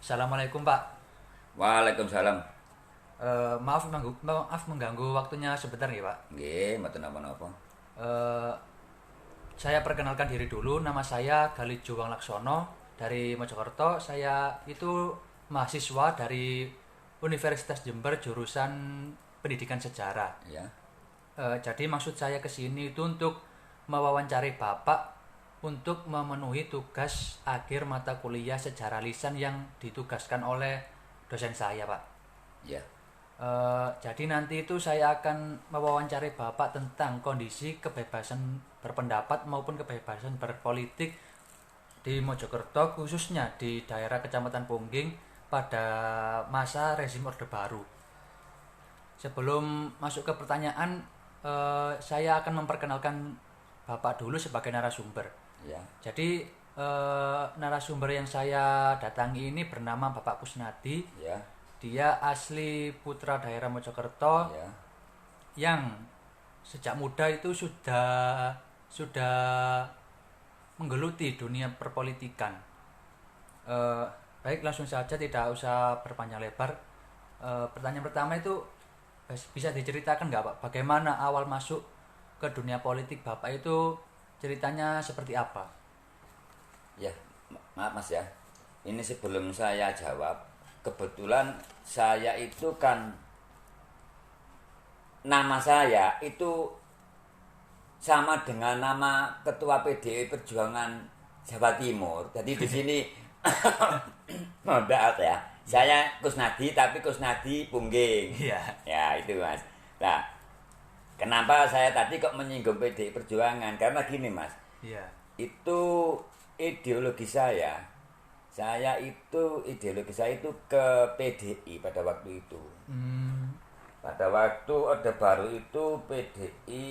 Assalamualaikum Pak. Waalaikumsalam. Maaf mengganggu waktunya sebentar nih Pak. Nggih, mboten napa-napa. Eh, saya perkenalkan diri dulu. Nama saya Galih Juwang Laksono dari Mojokerto. Saya itu mahasiswa dari Universitas Jember jurusan Pendidikan Sejarah. Ya. Jadi maksud saya ke sini itu untuk mewawancari Bapak untuk memenuhi tugas akhir mata kuliah sejarah lisan yang ditugaskan oleh dosen saya, Pak. Ya. Jadi nanti itu saya akan mewawancari Bapak tentang kondisi kebebasan berpendapat maupun kebebasan berpolitik di Mojokerto, khususnya di daerah Kecamatan Pungging pada masa rezim Orde Baru. Sebelum masuk ke pertanyaan, saya akan memperkenalkan Bapak dulu sebagai narasumber. Ya. Jadi narasumber yang saya datangi ini bernama Bapak Kusnadi. Ya. Dia asli putra daerah Mojokerto Ya. yang sejak muda itu sudah menggeluti dunia perpolitikan. Baik, langsung saja tidak usah berpanjang lebar. Pertanyaan pertama itu bisa diceritakan nggak Pak, bagaimana awal masuk ke dunia politik Bapak itu, ceritanya seperti apa? Ya. Maaf Mas ya. Ini sebelum saya jawab, kebetulan saya itu kan nama saya itu sama dengan nama Ketua PDI Perjuangan Jawa Timur. Jadi di sini mohon maaf ya. Saya Kusnadi tapi Kusnadi Pungging. Iya. Ya, itu Mas. Nah, kenapa saya tadi kok menyinggung PDI Perjuangan? Karena gini Mas, Iya. itu ideologi saya. Ideologi saya itu ke PDI pada waktu itu. Pada waktu Orde Baru itu PDI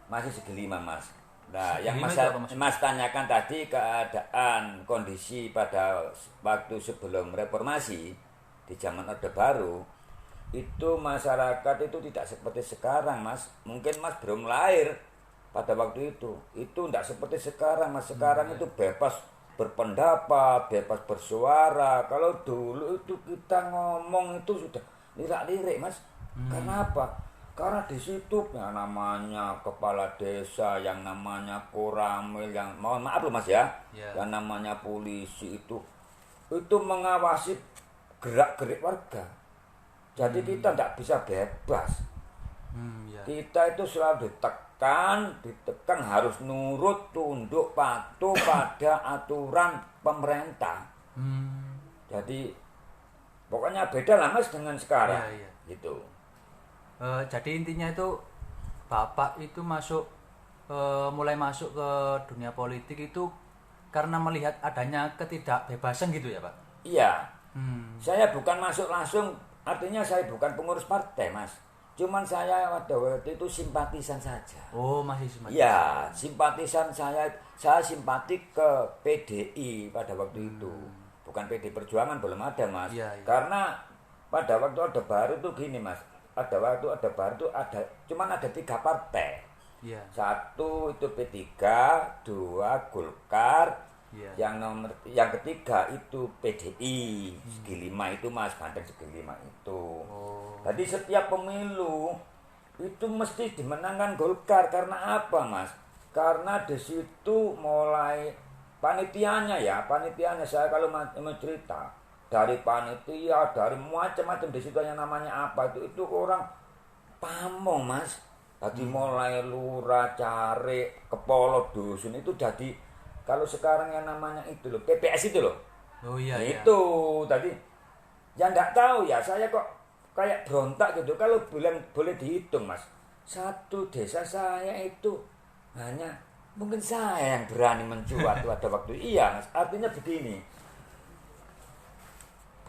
masih segi 5 Mas. Nah, yang Segi lima itu apa, Mas? Mas tanyakan tadi keadaan kondisi pada waktu sebelum reformasi di zaman Orde Baru, itu masyarakat itu tidak seperti sekarang Mas. Mungkin Mas belum lahir pada waktu itu. Itu tidak seperti sekarang Mas. Sekarang itu bebas berpendapat, bebas bersuara. Kalau dulu itu kita ngomong itu sudah lirak-lirik Mas. Karena apa? Karena di situ yang namanya kepala desa, yang namanya koramil, yang mohon maaf loh Mas ya, Ya. yang namanya polisi itu mengawasi gerak-gerik warga. Jadi kita tidak bisa bebas. Ya. Kita itu selalu ditekan harus nurut, tunduk, patuh pada aturan pemerintah. Jadi pokoknya beda lah Mas dengan sekarang. Iya, iya. Gitu. Jadi intinya itu Bapak itu mulai masuk ke dunia politik itu karena melihat adanya ketidakbebasan gitu ya Pak? Iya. Saya bukan masuk langsung, artinya saya bukan pengurus partai Mas. Cuman saya pada waktu itu simpatisan saja. Oh, masih simpatisan. Iya, simpatisan saya simpati ke PDI pada waktu itu. Bukan PDI Perjuangan belum ada Mas. Iya, iya. Karena pada waktu Orde Baru itu gini Mas. Pada waktu Orde Baru itu cuman ada 3 partai. Iya. Satu itu P3, 2 Golkar, Iya. yang ketiga itu PDI. Segi 5 itu Mas, Banten segi 5 itu. Oh. Jadi setiap pemilu itu mesti dimenangkan Golkar. Karena apa Mas? Karena di situ mulai panitianya saya kalau mau cerita dari panitia, dari macam-macam di situ yang namanya apa itu orang pamong Mas. Jadi mulai lurah, cari, kepala dusun itu jadi kalau sekarang yang namanya itu loh, PPS itu loh. Oh iya, Nah, iya. itu tadi yang enggak tahu ya, saya kok kayak berontak gitu. Kalau boleh dihitung Mas, satu desa saya itu hanya mungkin saya yang berani mencuat pada waktu iya Mas. Artinya begini,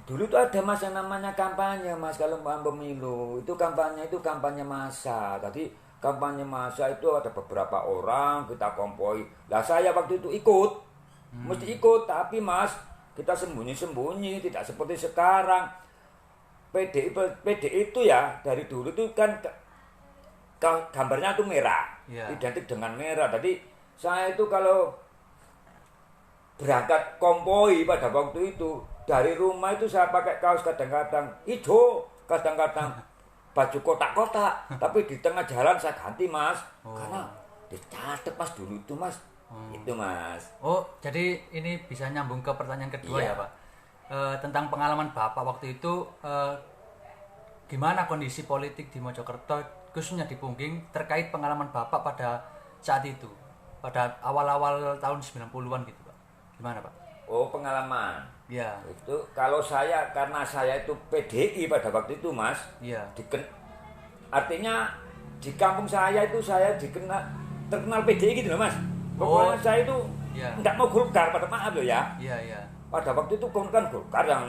dulu tuh ada Mas yang namanya kampanye Mas. Kalau mau pemilu itu kampanye massa. Tadi kampanye massa itu ada beberapa orang kita kompoi. Lah saya waktu itu ikut, mesti ikut. Tapi Mas, kita sembunyi-sembunyi, tidak seperti sekarang. PDI itu ya dari dulu itu kan gambarnya itu merah, Iya. identik dengan merah. Jadi saya itu kalau berangkat konvoi pada waktu itu. Dari rumah itu saya pakai kaos kadang-kadang hijau, kadang-kadang baju kotak-kotak. Tapi di tengah jalan saya ganti, Mas. Karena dicatat, Mas, dulu itu, Mas. Itu, Mas. Oh, jadi ini bisa nyambung ke pertanyaan kedua Iya. ya, Pak. Tentang pengalaman Bapak waktu itu, gimana kondisi politik di Mojokerto, khususnya di Pungging, terkait pengalaman Bapak pada saat itu, pada awal-awal tahun 90-an gitu, Pak. Gimana, Pak? Oh, pengalaman. Iya, Itu kalau saya, karena saya itu PDI pada waktu itu, Mas. iya. Artinya di kampung saya itu saya terkenal PDI gitu loh, Mas. Pokoknya saya itu iya. enggak mau Golkar, pada maaf loh ya. Iya, iya. Pada waktu itu kan Golkar yang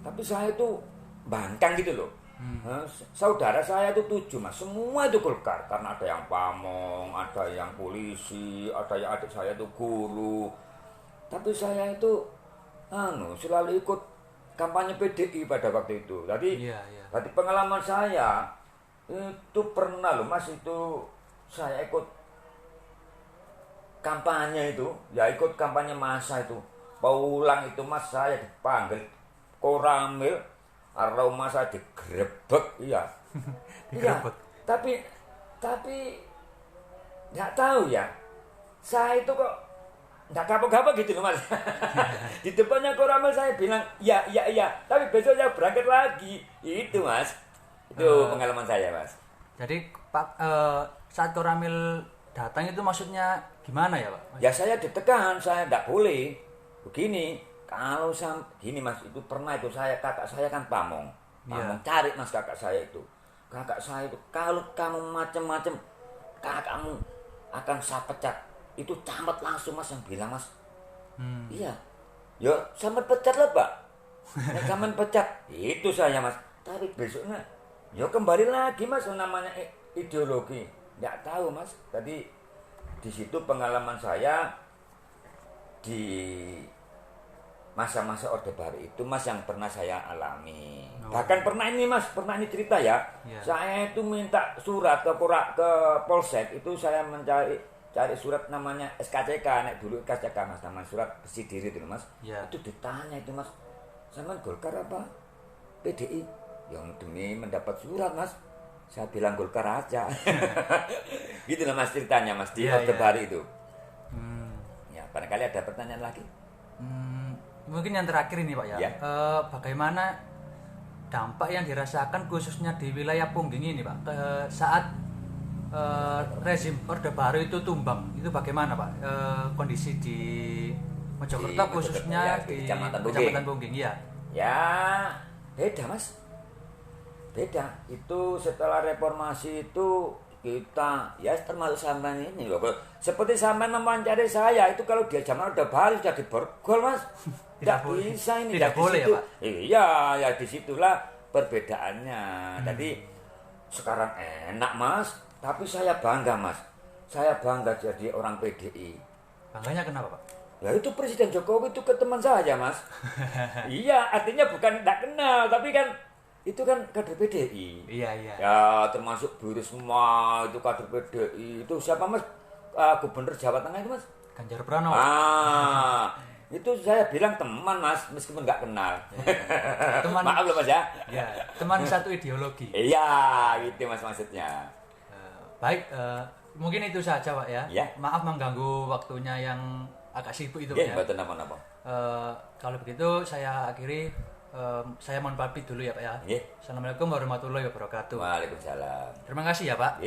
tapi saya itu bangkang gitu loh. Nah, saudara saya itu 7, Mas, semua itu Golkar, karena ada yang pamong, ada yang polisi, ada yang adik saya itu guru. Tapi saya itu selalu ikut kampanye PDI pada waktu itu. Jadi Iya, iya. Tadi pengalaman saya itu pernah loh, Mas, itu saya ikut kampanye itu, ya ikut kampanye massa itu. Pulang itu, Mas, saya dipanggil Koramil, aroma saya digrebek, iya. Digrebek. Iya, tapi nggak tahu ya. Saya itu kok nggak kapok-kapok gitu loh, Mas. Di depannya Koramil saya bilang, ya. Tapi besok saya berangkat lagi. Itu, Mas. Itu pengalaman saya, Mas. Jadi Pak, saat Koramil datang itu maksudnya gimana ya, Pak? Ya saya ditekan, saya tidak boleh. Begini, kalau gini, Mas, itu pernah itu kakak saya kan pamong. Pamong, cari, Mas, kakak saya itu. Kakak saya itu, kalau kamu macam-macam, kakakmu akan saya pecat. Itu camat langsung, Mas, yang bilang, Mas. Iya. Ya, camat pecat lah, Pak. Camat pecat. Itu saya, Mas. Tapi besoknya, ya kembali lagi, Mas, namanya ideologi. Nggak tahu, Mas. Tadi di situ pengalaman saya di masa-masa Orde Baru itu, Mas, yang pernah saya alami. Bahkan pernah ini, Mas, ini cerita ya. Saya itu minta surat ke Polsek, itu saya cari surat namanya SKCK, nek dulu SKCK, Mas, nama surat bersih diri itu, Mas. Itu ditanya itu, Mas, sama Golkar apa PDI? Yang demi mendapat surat, Mas, saya bilang Golkar aja. Gitu lah, Mas, ceritanya, Mas, di Orde Baru itu. Ya, barangkali ada pertanyaan lagi. Mungkin yang terakhir ini, Pak, ya. Bagaimana dampak yang dirasakan khususnya di wilayah Pungging ini, Pak, saat rezim Orde Baru itu tumbang? Itu bagaimana, Pak, kondisi di Mojokerto khususnya di Kecamatan Pungging? Ya. Ya, beda, Mas. Beda. Itu setelah reformasi itu kita ya termasuk sampean ini loh. Seperti sampean mewawancari saya itu, kalau dia zaman Orde Baru sudah diborgol, Mas. Tidak bisa ini. Tidak boleh ya, Pak. Iya, ya disitulah perbedaannya. Jadi sekarang enak, Mas. Tapi saya bangga, Mas. Saya bangga jadi orang PDI. Bangganya kenapa, Pak? Ya itu Presiden Jokowi itu ke teman saya, Mas. Iya, artinya bukan tidak kenal, tapi kan itu kan kader PDI. Iya. Ya termasuk Bu Risma itu kader PDI. Itu siapa, Mas? Gubernur Jawa Tengah itu, Mas? Ganjar Pranowo. Itu saya bilang teman, Mas, meskipun nggak kenal. Teman. Maaf loh, Mas, ya. Ya, teman satu ideologi. Iya, itu, Mas, maksudnya. Baik, mungkin itu saja, Pak, ya. Ya. Maaf mengganggu waktunya yang agak sibuk itu, Pak, Ya, betul, napa-napa. kalau begitu saya akhiri, saya mohon pamit dulu ya, Pak, ya. Ya. Assalamualaikum warahmatullahi wabarakatuh. Waalaikumsalam. Terima kasih ya, Pak.